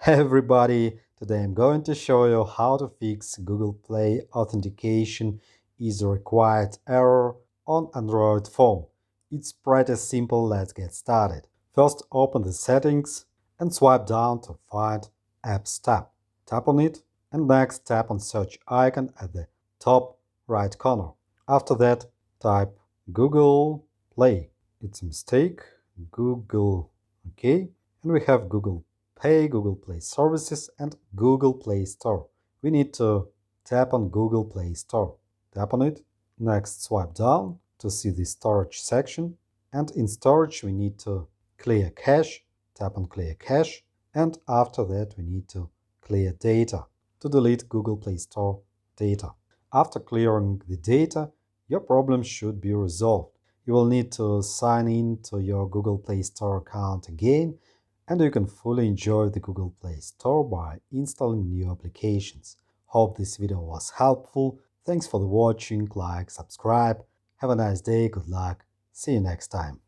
Hey everybody, today I'm going to show you how to fix Google Play Authentication Is Required error on Android phone. It's pretty simple, let's get started. First open the settings and swipe down to find Apps tab. Tap on it and next tap on search icon at the top right corner. After that type Google Play. It's a mistake, Google, okay, and we have Google Pay, Google Play Services, and Google Play Store. We need to tap on Google Play Store. Tap on it. Next, swipe down to see the storage section. And in storage, we need to clear cache. Tap on clear cache. And after that, we need to clear data to delete Google Play Store data. After clearing the data, your problem should be resolved. You will need to sign in to your Google Play Store account again, and you can fully enjoy the Google Play Store by installing new applications. Hope this video was helpful. Thanks for the watching, like, subscribe. Have a nice day, good luck. See you next time.